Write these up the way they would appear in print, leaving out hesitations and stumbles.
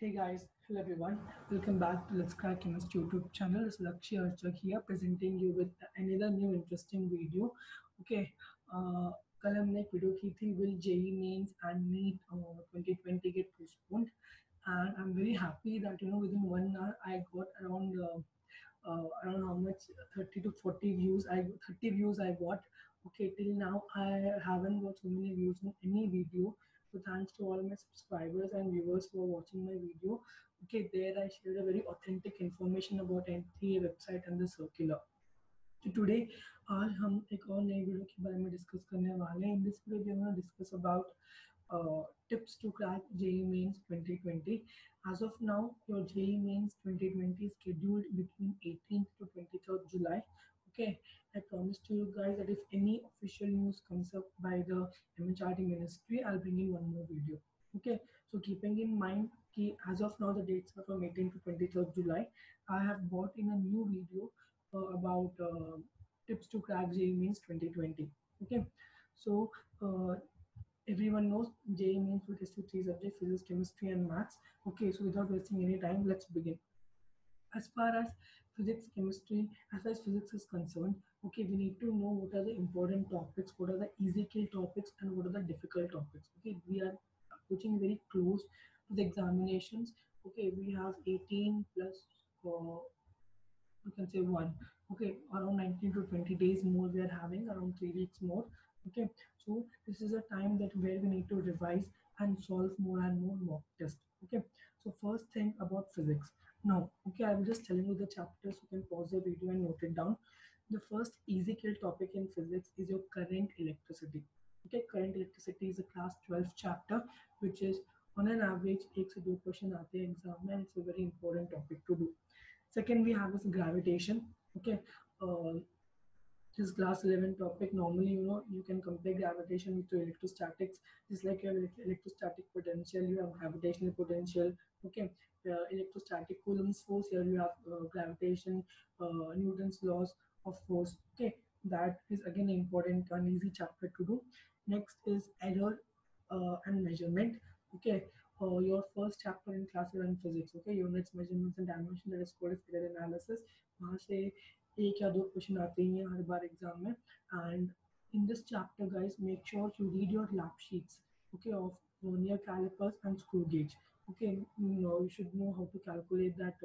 Hey guys, hello everyone. Welcome back to Let's Crack Chemistry YouTube channel. It's Lakshya Archak here presenting you with another new interesting video. Okay, कल हमने एक video की थी Will JEE Mains and NEET 2020 get postponed, and I'm very happy that within 1 hour I got around how much 30 to 40 views. 30 views I got. Okay, till now I haven't got so many views in any video. So thanks to all my subscribers and viewers for watching my video. Okay, there I shared a very authentic information about NTA website and the circular. तो today आज हम एक और नई video के बारे में discuss करने वाले हैं. In this video we gonna discuss about tips to crack JEE Mains 2020. As of now, your JEE Mains 2020 is scheduled between 18th to 23rd July. Okay, I promise to you guys that if any official news comes up by the MHRD ministry, I'll bring in one more video. Okay, so keeping in mind कि as of now the dates are from 18th to 23rd July, I have brought in a new video about tips to crack JEE Mains 2020. Okay, so everyone knows JEE Mains will test you three subjects: physics, chemistry, and maths. Okay, so without wasting any time, let's begin. As far as as far as physics is concerned, okay, we need to know what are the important topics, what are the easy kill topics, and what are the difficult topics. Okay, we are approaching very close to the examinations. Okay, we have 18 plus. You can say one. Okay, around 19 to 20 days more we are having, around 3 weeks more. Okay, so this is a time that where we need to revise and solve more and more mock tests. Okay, so first thing about physics. Now, okay, I will just telling you the chapters. You can pause the video and note it down. The first easy kill topic in physics is your current electricity. Okay, current electricity is a class 12 chapter, which is on an average एक से दो question आते हैं exam में. It's a very important topic to do. Second, we have is gravitation. Okay, this class 11 topic. Normally, you can compare gravitation with your electrostatics. Just like your electrostatic potential, you have gravitational potential. Okay, electrostatic Coulomb's force. Here you have gravitation, Newton's laws of force. Okay, that is again an important and easy chapter to do. Next is error and measurement. Okay, your first chapter in class 11 physics. Okay, units, measurements, and dimension, that is called as error analysis. वहाँ से एक या दो question आते ही हैं हर बार exam में. And in this chapter, guys, make sure you read your lab sheets. Okay, of vernier calipers and screw gauge. Okay, you should know how to calculate that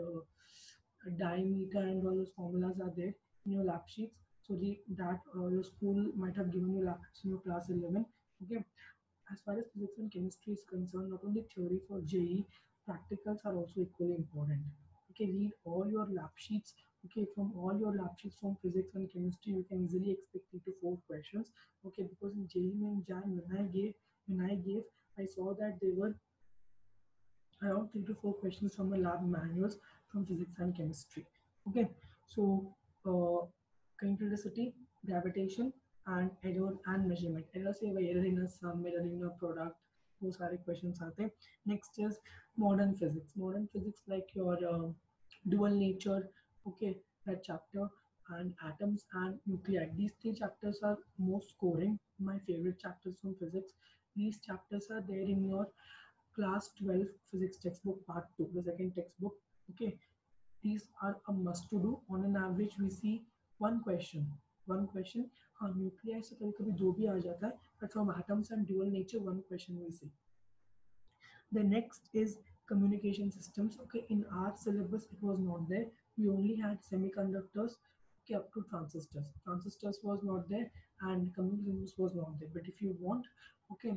diameter, and all those formulas are there in your lab sheets. So read that. Your school might have given you lab sheets in your class 11. Okay, as far as physics and chemistry is concerned, not only theory for JEE, practicals are also equally important. Okay, read all your lab sheets. Okay, from all your lab sheets from physics and chemistry, you can easily expect 3 to 4 questions. Okay, because in JEE main Jan, when I gave, I saw that there were around 3 to 4 questions from the lab manuals from physics and chemistry. Okay, so electricity, gravitation, and error and measurement. Error say error in a sum, error in a product. वो सारे questions आते हैं. Next is modern physics. Modern physics like your dual nature. Okay, that chapter, and atoms and nuclei. These three chapters are most scoring. My favorite chapters from physics. These chapters are there in your class 12 physics textbook part 2, the second textbook. Okay, these are a must to do. On an average we see one question. हाँ, nuclei से कभी कभी दो भी आ जाता है, but from atoms and dual nature one question we see. The next is communication systems. Okay, in our syllabus it was not there. We only had semiconductors, okay, up to transistors. Transistors was not there, and communications was not there. But if you want, okay,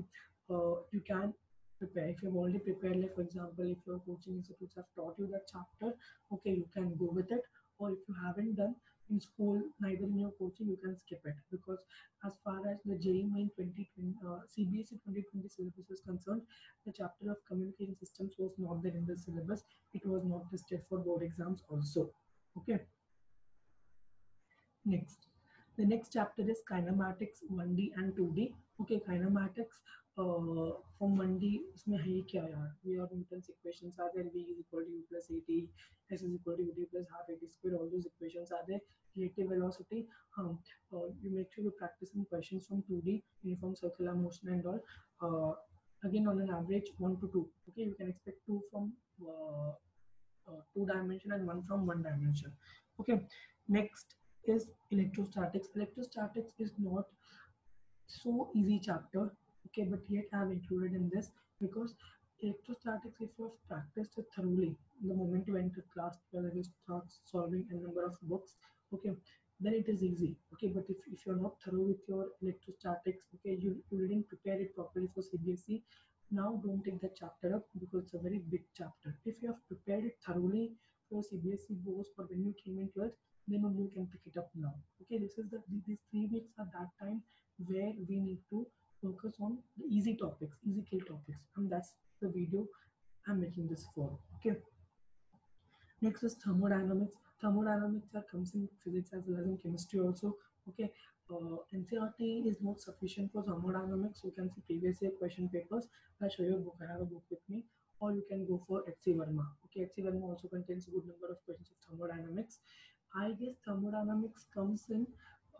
you can prepare. If you've already prepared, like for example, if your coaching institutes have taught you that chapter, okay, you can go with it. Or if you haven't done in school, neither in your coaching, you can skip it, because as far as the JEE Main 2020 CBSE 2020 syllabus is concerned, the chapter of communication systems was not there in the syllabus. It was not tested for board exams also. Okay. Next, the next chapter is kinematics 1D and 2D. Okay, kinematics from 1D इसमें है ही क्या यार? We have Newton's equations are there. V is equal to U plus AT, S is equal to UT plus half AT square. All those equations are there. Relative velocity. You make sure you practice some questions from 2D, uniform circular motion and all. again on an average 1 to 2. Okay, you can expect 2 from 2 dimension and 1 from 1 dimension. Okay, next is electrostatics. Electrostatics is not so easy chapter, okay, but yet I have included in this because electrostatics, if you have practiced it thoroughly the moment you enter class 12 you start solving a number of books, okay, then it is easy. Okay, but if you're not thorough with your electrostatics, okay, you didn't prepare it properly for CBSE, now don't take that chapter up because it's a very big chapter. If you have prepared it thoroughly for CBSE boards or when you came in 12th, then only you can pick it up now. Okay, this is these 3 weeks are that time where we need to focus on the easy topics, easy kill topics, and that's the video I'm making this for. Okay, next is thermodynamics. Thermodynamics are comes in physics as well as in chemistry also. Okay, NCERT is not sufficient for thermodynamics. You can see previous year question papers. I'll show you a book. I have a book with me, or you can go for HC Verma. Okay, HC Verma also contains a good number of questions of thermodynamics. I guess thermodynamics comes in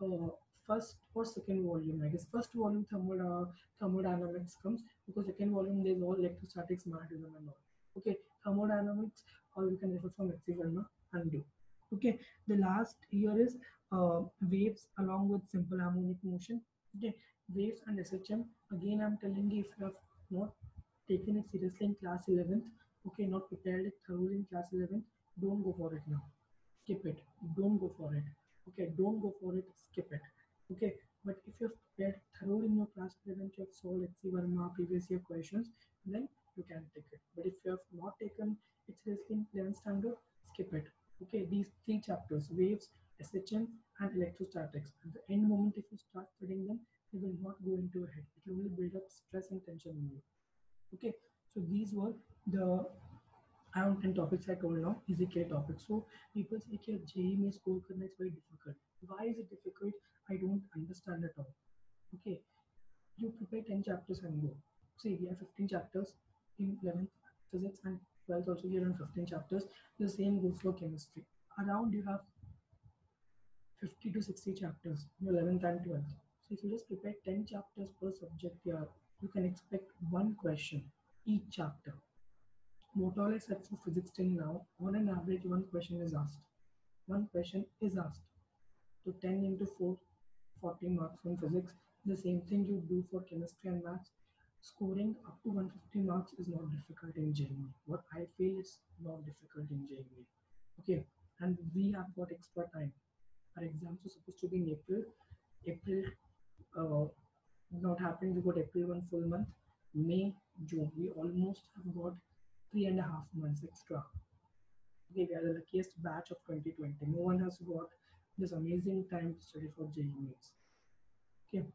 uh, first or second volume. I guess first volume thermodynamics comes because second volume there's all electrostatics, magnetism, and all. Okay, thermodynamics, or you can refer from HC Verma and do. Okay, the last year is waves along with simple harmonic motion. Okay, waves and SHM. Again, I'm telling you, if you have not taken it seriously in class 11th, okay, not prepared it thoroughly in class 11th, don't go for it now. Skip it. Don't go for it. Okay, don't go for it. Skip it. Okay, but if you have prepared thoroughly in your class 11th, you have solved HC Verma previous year questions, then you can take it. But if you have not taken it seriously in 11th standard, skip it. Okay, these 3 chapters, waves, SHM, and electrostatics. At the end moment, if you start studying them, they will not go into your head. It will only build up stress and tension in you. Okay, so these were the around 10 topics I told now, easy K topics. So people say that JEE में score करना is very difficult. Why is it difficult? I don't understand at all. Okay, you prepare 10 chapters and go. See, we have 15 chapters in 11th physics and 12th also here on 15 chapters. The same goes for chemistry. Around you have 50 to 60 chapters in 11th and 12th. So if you just prepare 10 chapters per subject here, you can expect one question each chapter. What all I said for physics till now, on an average, one question is asked. One question is asked. So 10 into 4, 40 marks from physics. The same thing you do for chemistry and maths. Scoring up to 150 marks is not difficult in JEE. What I feel is not difficult in JEE. Okay, and we have got extra time. Our exams are supposed to be in April. April uh, not happening. We got April 1 full month. May, June. We almost have got 3.5 months extra. Okay, we are the luckiest batch of 2020. No one has got this amazing time to study for JEE Mains. Okay,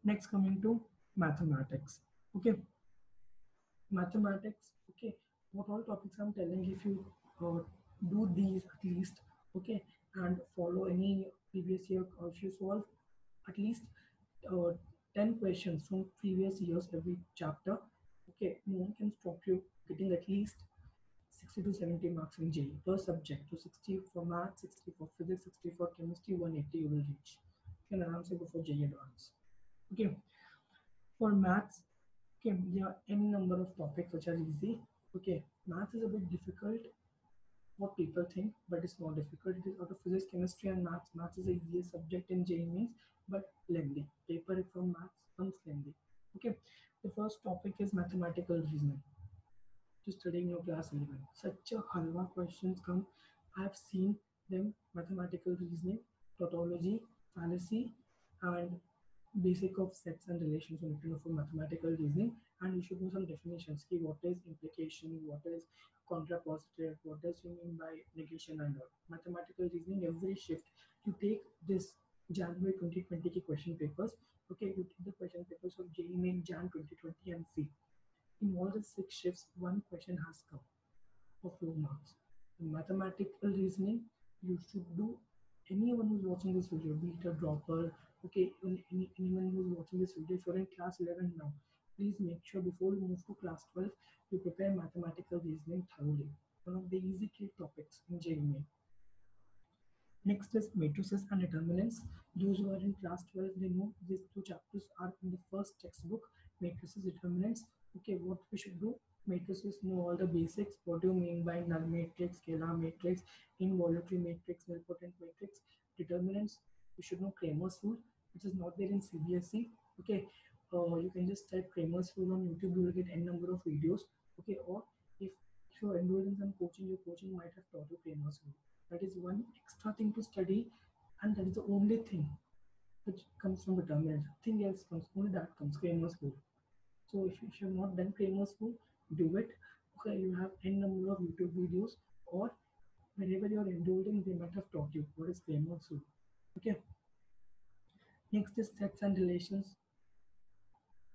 next coming to mathematics. Okay, mathematics. Okay, what all topics I'm telling, if you do these at least, okay, and follow any previous year, if you solve at least uh, 10 questions from previous years every chapter, okay, no one can stop you getting at least 60 to 70 marks in JEE per subject. So 60 for math, 60 for physics, 60 for chemistry, 180 you will reach. You can around say go for JEE advance. Okay, for maths, okay, there are n number of topics which are easy. Okay, math is a bit difficult what people think, but it's not difficult. It is out of physics, chemistry, and maths. Maths is the easiest subject in JEE Mains, but lengthy. Paper from maths comes lengthy. Okay, the first topic is mathematical reasoning. To studying your class 11. Such a halwa questions come. I have seen them mathematical reasoning, tautology, fallacy, and basic of sets and relations when you know for mathematical reasoning. And you should know some definitions. Ki what is implication, what is contrapositive, what does you mean by negation and all. Mathematical reasoning, every shift. You take this January 2020 ki question papers. Okay, you take the question papers of JEE Main Jan 2020 and see in all the 6 shifts, one question has come for 4 marks. In mathematical reasoning, you should do. Anyone who's watching this video, be it a dropper, okay, anyone who's watching this video, if you're in class 11 now, please make sure before you move to class 12, you prepare mathematical reasoning thoroughly. One of the easy key topics in JEE. Next is matrices and determinants. Those who are in class 12, they know these 2 chapters are in the first textbook, matrices, determinants. Okay, what we should do? Matrices, know all the basics. What do you mean by null matrix, scalar matrix, involutory matrix, nilpotent matrix, determinants? You should know Cramer's rule, which is not there in CBSE. Okay, you can just type Cramer's rule on YouTube. You will get n number of videos. Okay, or if you're enrolled in some coaching, your coaching might have taught you Cramer's rule. That is one extra thing to study, and that is the only thing which comes from determinants. Nothing else comes. Only that comes Cramer's rule. So if you have not done Cramer's rule, do it. Okay, you have n number of YouTube videos, or whenever you are enrolled in, they might have taught you what is Cramer's rule. Okay. Next is sets and relations.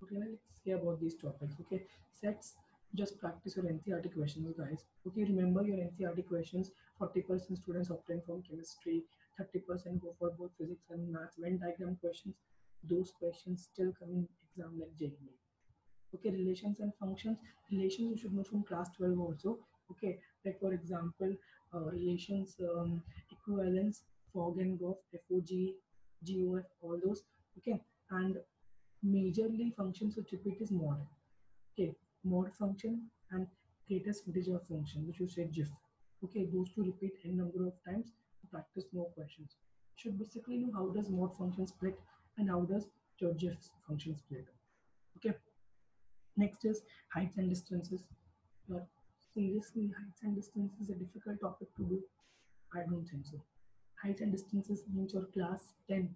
Okay, let's see about these topics. Okay, sets. Just practice your NCERT questions, guys. Okay, remember your NCERT questions. 40% students obtain from chemistry. 30% go for both physics and maths. Venn diagram questions. Those questions still come in exam like JEE. Okay, relations and functions. Relations you should know from class 12 also. Okay, like for example, relations, equivalence, fog and gof, fog, gof, all those. Okay, and majorly functions which repeat is mod. Okay, mod function and greatest integer function, which you say gif. Okay, those two repeat n number of times to practice more questions. You should basically know how does mod function split and how does your gif function split. Okay. Next is heights and distances. But seriously, heights and distances is a difficult topic to do. I don't think so. Heights and distances means your class 10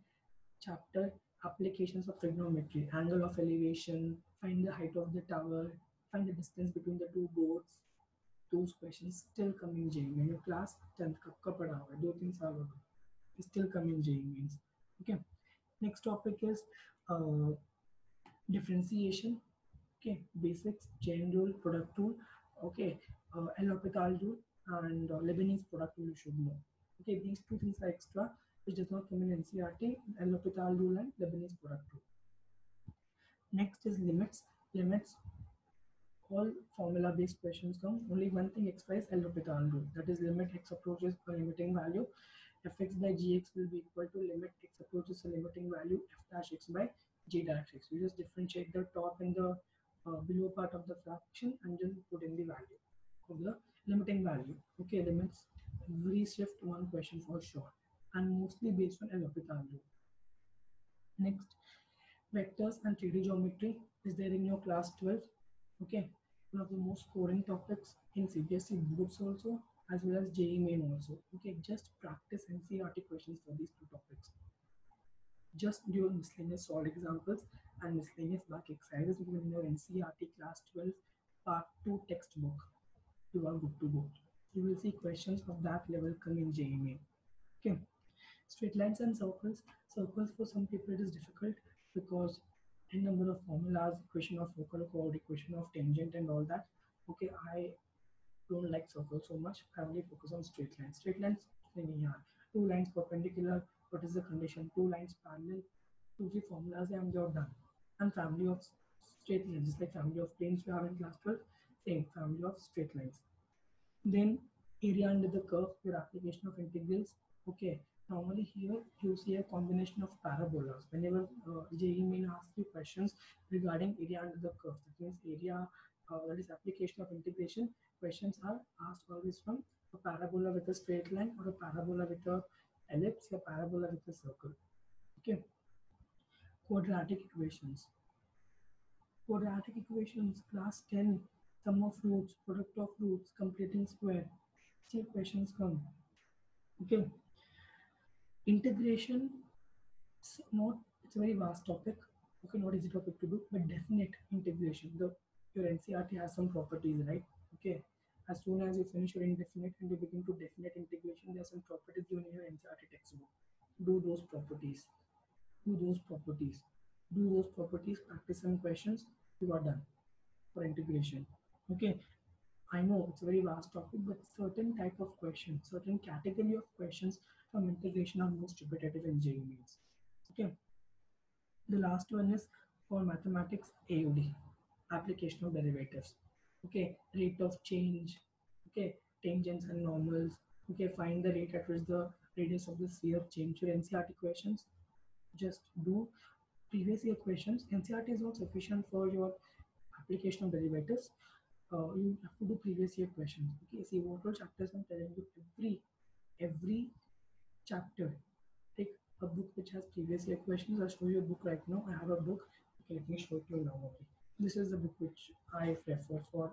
chapter applications of trigonometry, angle of elevation, find the height of the tower, find the distance between the two boats. Those questions still come in JEE. When your class 10th का पढ़ा हुआ है, 2-3 साल हो गए, still come in JEE means. Okay. Next topic is uh, differentiation. Okay, basics, chain rule, product rule. Okay, L'Hopital rule and Lebanese product rule you should know. Okay, these two things are extra which does not come in NCERT. L'Hopital rule and Lebanese product rule. Next is limits. Limits, all formula based questions come. Only one thing extra is L'Hopital rule, that is limit x approaches a limiting value, fx by gx will be equal to limit x approaches a limiting value f dash x by g dash x. You just differentiate the top and the below part of the fraction and then put in the value of the limiting value. Okay, limits every shift one question for sure and mostly based on L'Hopital rule. Next, vectors and 3D geometry is there in your class 12. Okay, one of the most scoring topics in CBSE boards also, as well as JEE main also. Okay, just practice NCERT questions for these two topics. Just do your miscellaneous solved examples and miscellaneous back exercises in your NCERT class 12 part 2 textbook. You are good to go. You will see questions of that level come in JEE main. Okay. Straight lines and circles. Circles for some people it is difficult because n number of formulas, equation of focal chord, equation of tangent and all that. Okay, I don't like circles so much. I only focus on straight lines. Straight lines, two lines perpendicular. What is the condition? Two lines parallel. Two, three formulas and you're done. And family of straight lines, just like family of planes you have in class 12, same family of straight lines. Then area under the curve, your application of integrals. Okay, normally here you see a combination of parabolas. Whenever JEE main asks you questions regarding area under the curve, that means area, that is application of integration, questions are asked always from a parabola with a straight line or a parabola with a ellipse or parabola with a circle. Okay, quadratic equations. Quadratic equations, class 10, sum of roots, product of roots, completing square. See questions come. Okay. Integration, it's a very vast topic. Okay, not easy topic to do, but definite integration. Your NCERT has some properties, right? Okay. As soon as you finish your indefinite and you begin to definite integration, there are some properties given in your NCERT textbook. Do those properties. Do those properties. Do those properties, practice some questions, you are done for integration. Okay, I know it's a very vast topic, but certain type of questions, certain category of questions from integration are most repetitive in JEE mains. Okay, the last one is for mathematics AUD, application of derivatives. Okay, rate of change. Okay, tangents and normals. Okay, find the rate at which the radius of the sphere change. Your NCERT questions, just do previous year questions. NCERT is not sufficient for your application of derivatives, you have to do previous year questions. Okay, see what all chapters I'm telling you, every chapter. Take a book which has previous year questions. I'll show you a book right now. I have a book. Okay, let me show it to you now. Okay, this is the book which I refer for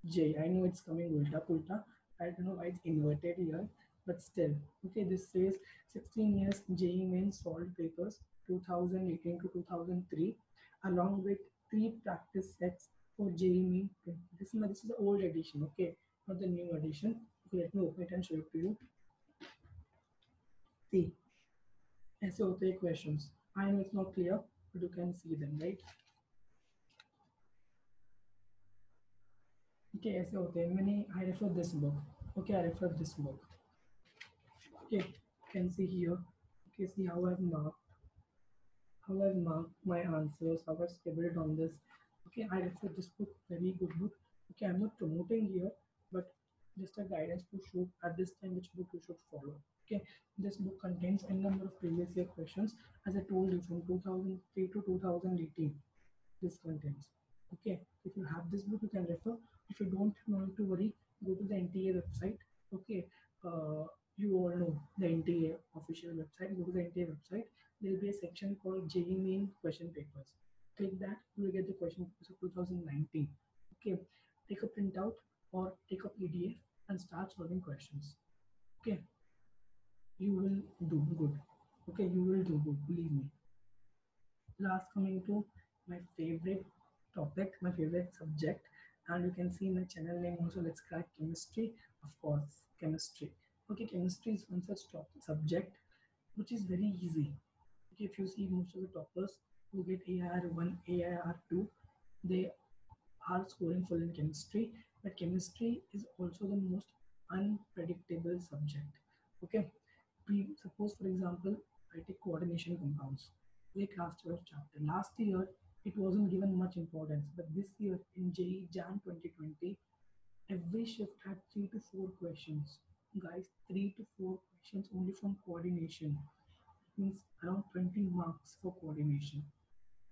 J. I know it's coming ulta pulta. I don't know why it's inverted here, but still. Okay, this says 16 years JEE Mains solved papers 2018 to 2003, along with 3 practice sets for JEE Main. This is the old edition, okay, not the new edition. Okay, let me open it and show it to you. See, ऐसे होते हैं questions. I know it's not clear, but you can see them, right? Okay, ऐसे होते हैं. I refer this book. Okay, I refer this book. Okay, you can see here. Okay, see how I've marked my answers, how I've scribbled on this. Okay, I refer this book, very good book. Okay, I'm not promoting here, but just a guidance to show at this time which book you should follow. Okay, this book contains a number of previous year questions, as I told you, from 2003 to 2018. This contains. Okay, if you have this book, you can refer. If you don't, no need to worry. Go to the NTA website. Okay, you all know the NTA official website. Go to the NTA website. There will be a section called JEE Main Question Papers. Click that, you will get the question papers of 2019. Okay, take a printout or take a PDF and start solving questions. Okay, you will do good. Okay, you will do good. Believe me. Last, coming to my favorite topic, my favorite subject, and you can see my channel name also. Let's crack chemistry, of course, chemistry. Okay, chemistry is one such subject which is very easy. Okay, if you see most of the toppers who get AIR1, AIR2, they are scoring full in chemistry, but chemistry is also the most unpredictable subject. Okay, suppose for example, I take coordination compounds, like last 12 chapter. Last year it wasn't given much importance, but this year in JEE Jan 2020, every shift had 3 to 4 questions. Guys, 3 to 4 questions only from coordination. It means around 20 marks for coordination.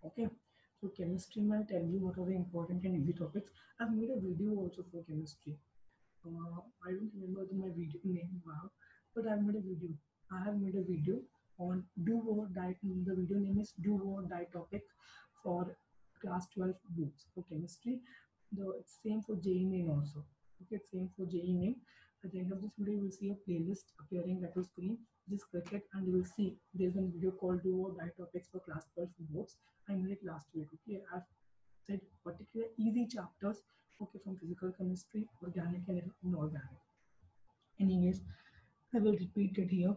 Okay, so chemistry might tell you what are the important and easy topics. I've made a video also for chemistry. I don't remember my video name now, but I've made a video. I have made a video on do or die. The video name is do or die topic for class 12 books for chemistry. It's same for JEE Main also. Okay, it's same for JEE Main. At the end of this video, you will see a playlist appearing at your screen. Just click it and you will see there's a video called do or die topics for class 12 books. I made it last week. Okay, I've said particular easy chapters. Okay, from physical chemistry, organic and inorganic. Anyways, I will repeat it here.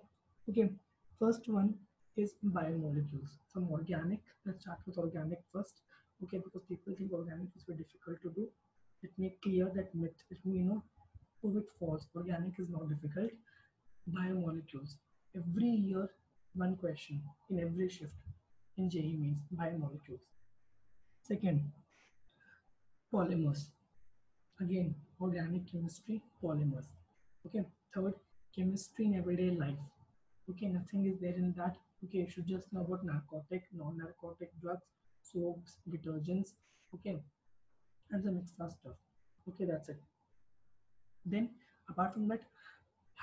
Okay, first one is biomolecules. From organic, let's start with organic first. Okay, because people think organic is very difficult to do. Let me clear that myth. Let me prove it false. Organic is not difficult. Biomolecules. Every year, one question in every shift in JEE means biomolecules. Second, polymers. Again, organic chemistry, polymers. Okay, third, chemistry in everyday life. Okay, nothing is there in that. Okay, you should just know about narcotic, non-narcotic drugs, soaps, detergents. Okay, and some extra stuff. Okay, that's it. Then, apart from that,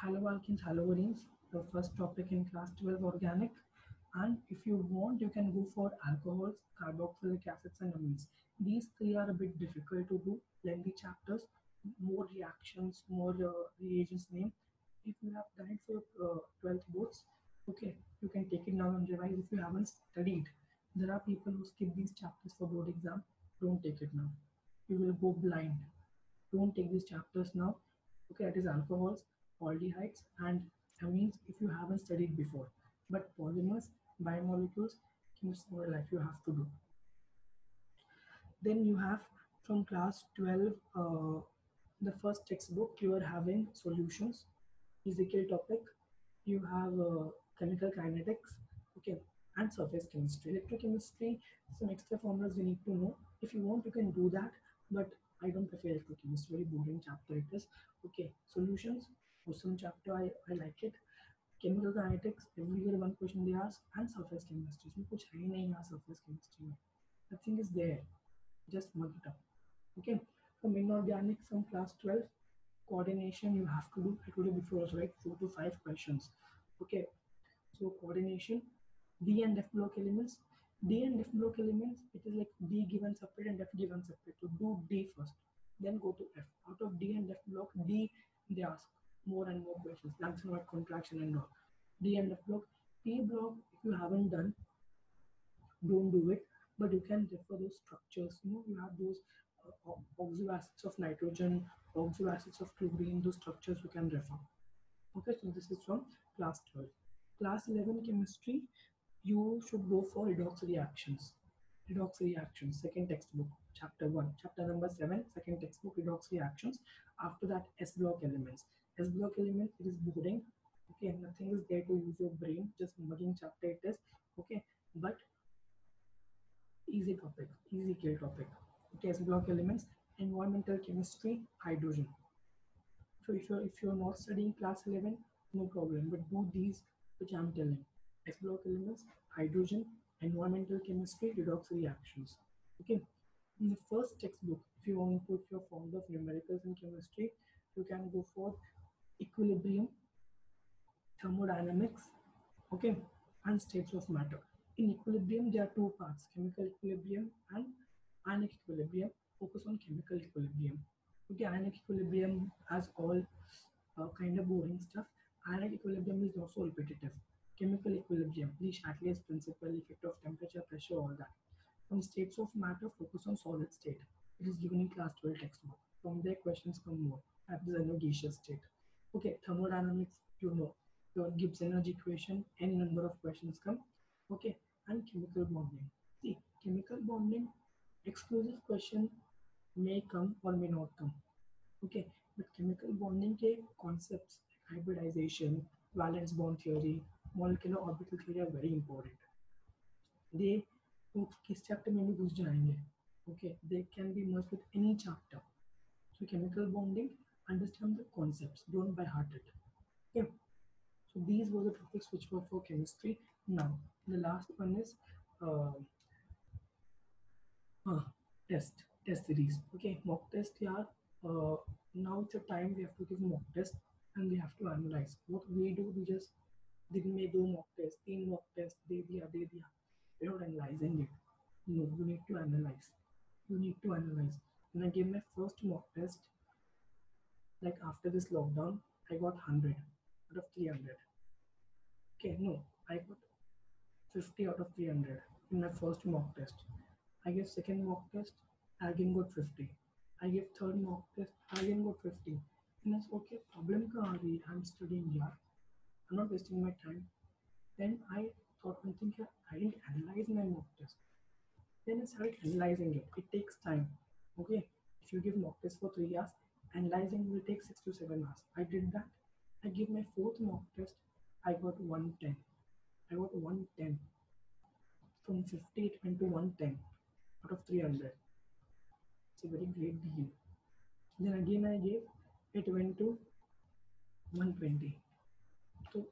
haloalkenes, haloarenes, the first topic in class 12 organic. And if you want, you can go for alcohols, carboxylic acids, and amines. These three are a bit difficult to do, lengthy chapters, more reactions, more reagents name. If you have done it for 12th boards, okay, you can take it now and revise. If you haven't studied, there are people who skip these chapters for board exam. Don't take it now. You will go blind. Don't take these chapters now. Okay, that is alcohols, aldehydes, and amines if you haven't studied before. But polymers, biomolecules, chemistry for life you have to do. Then you have from class 12, the first textbook you are having solutions, physical topic. You have chemical kinetics, okay, and surface chemistry, electrochemistry. Some extra formulas you need to know. If you want, you can do that, but I don't prefer electrochemistry. Very boring chapter it is. Okay, solutions, awesome chapter. I like it. Chemical kinetics, every year one question they ask, and surface chemistry. इसमें कुछ है ही नहीं यहाँ surface chemistry में. Nothing is there. Just mug it up. Okay. From inorganics from class 12, coordination you have to do. I told you before also, right? 4 to 5 questions. Okay. So coordination, D and F block elements. D and F block elements, it is like D given separate and F given separate. So do D first, then go to F. Out of D and F block, D they ask more and more questions, Langston contraction and all. D and F block. P block, if you haven't done, don't do it, but you can refer those structures. You have those oxo acids of nitrogen, oxo acids of chlorine, those structures you can refer. Okay, so this is from class 12. Class 11 chemistry, you should go for redox reactions. Redox reactions, second textbook, chapter 1, chapter number 7, second textbook, redox reactions. After that, S block elements. S block elements, it is boring. Okay, nothing is there to use your brain, just mugging chapter it is. Okay, but easy topic, easy kill topic. Okay, S block elements, environmental chemistry, hydrogen. So if you're not studying class 11, no problem. But do these which I'm telling. S block elements, hydrogen, environmental chemistry, redox reactions. Okay. In the first textbook, if you're fond of numericals in chemistry, you can go for equilibrium, thermodynamics, okay, and states of matter. In equilibrium, there are two parts: chemical equilibrium and ionic equilibrium. Focus on chemical equilibrium. Okay, ionic equilibrium has all kind of boring stuff. Ionic equilibrium is also repetitive. Chemical equilibrium, the Chatelier's principle, effect of temperature, pressure, all that. From states of matter, focus on solid state. It is given in class 12 textbook. From there, questions come more. That is a gaseous state. Okay, thermodynamics, you know. Your Gibbs energy equation, n number of questions come. Okay, and chemical bonding. See, chemical bonding, exclusive question may come or may not come. Okay, but chemical bonding के concepts like hybridization, valence bond theory, molecular orbital theory are very important. They वो किस chapter में भी घुस जाएंगे. Okay, they can be merged with any chapter. So chemical bonding, understand the concepts, don't by heart it. Okay, so these were the topics which were for chemistry. Now the last one is uh, uh, test series. Okay, mock test यार. Now it's a time we have to give mock test and we have to analyze. What we do, we just दिन में 2 mock test, 3 mock test दे दिया. We're not analyzing it. No, you need to analyze. You need to analyze. When I gave my first mock test, like after this lockdown, I got 100 out of 300. Okay, no, I got 50 out of 300 in my first mock test. I gave second mock test, I again got 50. I gave third mock test, I again got 50. And I said, okay, problem ka aa rahi? I'm studying here. I'm not wasting my time. Then I thought one thing here, I didn't analyze my mock test. Then I started analyzing it. It takes time. Okay, if you give mock test for 3 hours, analyzing will take 6 to 7 hours. I did that. I gave my fourth mock test. I got 110. I got 110. From 50 it went to 110 out of 300. It's a very great deal. Then again I gave, it went to 120. So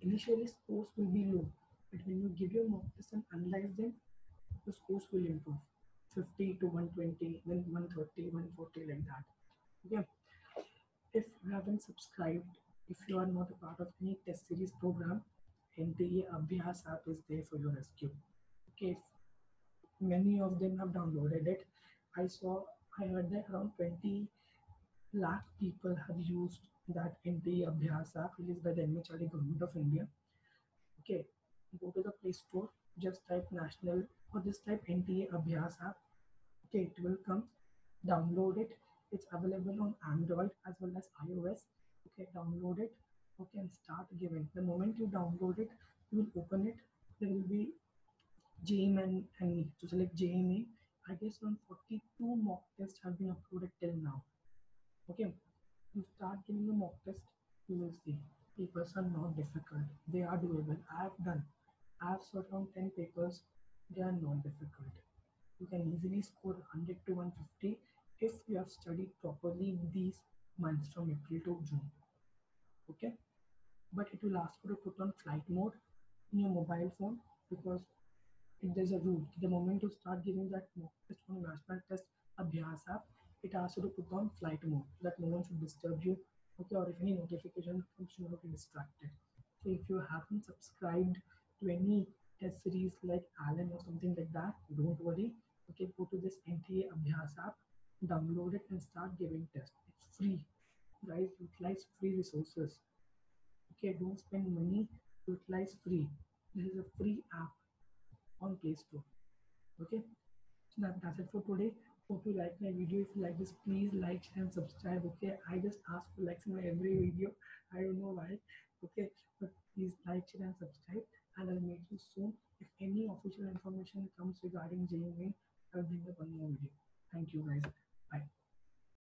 initially scores will be low, but when you give your mock test and analyze them, the scores will improve. 50 to 120, then 130, 140, like that. Okay. If you haven't subscribed, if you are not a part of any test series program, NTA Abhyas app is there for your rescue. Okay, many of them have downloaded it. I heard that around 20 lakh people have used that NTA Abhyas app released by the MHRD Government of India. Okay, go to the Play Store, just type national or just type NTA Abhyas app. Okay, it will come. Download it. It's available on Android as well as iOS. Okay, download it. Okay, and start giving. The moment you download it, you will open it. There will be JEEM and NEET. To select JEEM, I guess around 42 mock tests have been uploaded till now. Okay, you start giving the mock test, you will see papers are not difficult. They are doable. I have done. I have solved around 10 papers. They are not difficult. You can easily score 100 to 150 if you have studied properly these months from April to June. Okay, but it will ask you to put on flight mode in your mobile phone because if there's a rule, the moment you start giving that mock test on national test Abhyas app, it asks you to put on flight mode so that no one should disturb you. Okay, or if any notification comes, you not get distracted. So if you haven't subscribed to any test series like Alan or something like that, don't worry. Okay, go to this NTA Abhyas app, download it and start giving tests. It's free. Guys, utilize free resources. Okay, don't spend money, utilize free. This is a free app on Play Store. Okay, so that's it for today. Hope you like my video. If you like this, please like, share, and subscribe. Okay, I just ask for likes in my every video. I don't know why. Okay, but please like, share, and subscribe. And I'll meet you soon. If any official information comes regarding JMA,